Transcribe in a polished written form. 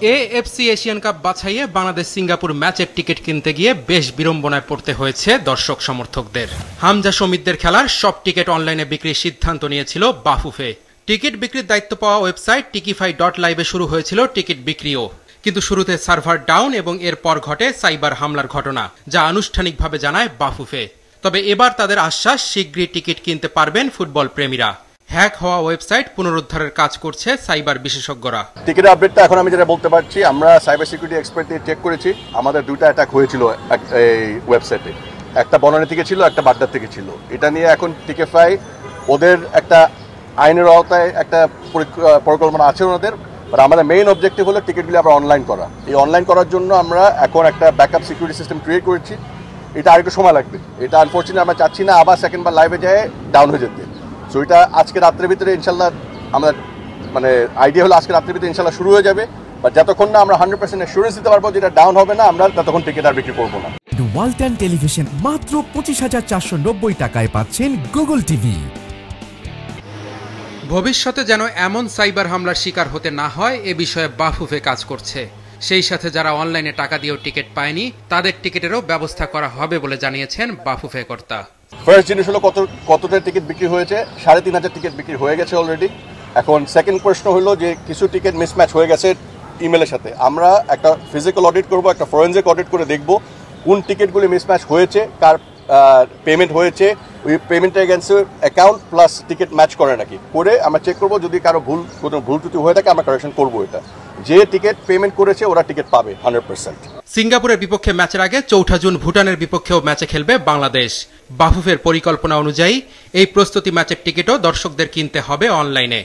AFC Asian cup বাছাইয়ে Bangladesh Singapore ম্যাচের ticket কিনতে গিয়ে বেশ বিড়ম্বনায় পড়তে হয়েছে দর্শক সমর্থকদের। হামজা সমিতদের খেলার সব টিকিট অনলাইনে বিক্রির সিদ্ধান্ত নিয়েছিল বাফুফে। টিকিট বিক্রির দায়িত্ব পাওয়া ওয়েবসাইট টিকিফাই.লাইভে শুরু হয়েছিল টিকিট বিক্রিও, কিন্তু শুরুতে সার্ভার ডাউন এবং এরপর ঘটে সাইবার হামলার ঘটনা, যা আনুষ্ঠানিকভাবে জানায় বাফুফে। তবে এবার তাদের আশ্বাস, শীঘ্রই টিকিট কিনতে পারবেন ফুটবল প্রেমীরা। হ্যাক হওয়া ওয়েবসাইট পুনরুদ্ধারের কাজ করছে সাইবার বিশেষজ্ঞরা। টিকিটের আপডেটটা এখন আমি যেটা বলতে পারছি, আমরা সাইবার সিকিউরিটি এক্সপার্ট দিয়ে চেক করেছি, আমাদের দুইটা অ্যাটাক হয়েছিল এই ওয়েবসাইটে। একটা বনানী থেকে ছিল, একটা বাড্ডার থেকে ছিল। এটা নিয়ে এখন টিকিফাই ওদের একটা আইনের আওতায় একটা পরিকল্পনা আছে ওনাদের, বাট আমাদের মেইন অবজেক্টিভ হলো টিকিটগুলি আবার অনলাইন করা। এই অনলাইন করার জন্য আমরা এখন একটা ব্যাকআপ সিকিউরিটি সিস্টেম ক্রিয়েট করেছি। এটা আরেকটু সময় লাগবে, এটা আনফর্চুনেটলি আমরা চাচ্ছি না আবার সেকেন্ড বার লাইভে যায় ডাউন হয়ে যেতে। সো এটা আজকে রাত্রের ভিতরে ইনশাল্লাহ আমাদের আইডিয়া হলো আজকে রাত্রের ভিতরে ইনশাল্লাহ শুরু হয়ে যাবে। বা যতক্ষণ না আমরা 100% অ্যাসুরেন্স দিতে পারবো যেটা ডাউন হবে না, আমরা ততক্ষণ টিকিট আর বিক্রি করবো না। ওয়ালটন টেলিভিশন মাত্র 25,490 টাকায় পাচ্ছেন গুগল টিভি। ভবিষ্যতে যেন এমন সাইবার হামলার শিকার হতে না হয়, এ বিষয়ে বাফুফে কাজ করছে। সেই সাথে যারা অনলাইনে টাকা দিয়েও টিকিট পায়নি, তাদের টিকিটেরও ব্যবস্থা করা হবে বলে জানিয়েছেন বাফুফে কর্তা। ফার্স্ট জিনিস হলো কতটা টিকিট বিক্রি হয়েছে। 3,500 টিকিট বিক্রি হয়ে গেছে অলরেডি। এখন সেকেন্ড প্রশ্ন হলো যে কিছু টিকিট মিসম্যাচ হয়ে গেছে ইমেলের সাথে। আমরা একটা ফিজিক্যাল অডিট করব, একটা ফরেনজিক অডিট করে দেখব কোন টিকিটগুলি মিসম্যাচ হয়েছে, কার পেমেন্ট হয়েছে, ওই পেমেন্টের এগেন্সে অ্যাকাউন্ট প্লাস টিকিট ম্যাচ করে নাকি, করে আমরা চেক করবো। যদি কারো কোনো ভুল ত্রুটি হয়ে থাকে আমরা কারেকশন করবো। এটা যে টিকিট পেমেন্ট করেছে ওরা টিকিট পাবে 100%। সিঙ্গাপুরের বিপক্ষে ম্যাচের আগে 4 জুন ভুটানের বিপক্ষেও ম্যাচে খেলবে বাংলাদেশ। বাফুফের পরিকল্পনা অনুযায়ী এই প্রস্তুতি ম্যাচের টিকিটও দর্শকদের কিনতে হবে অনলাইনে।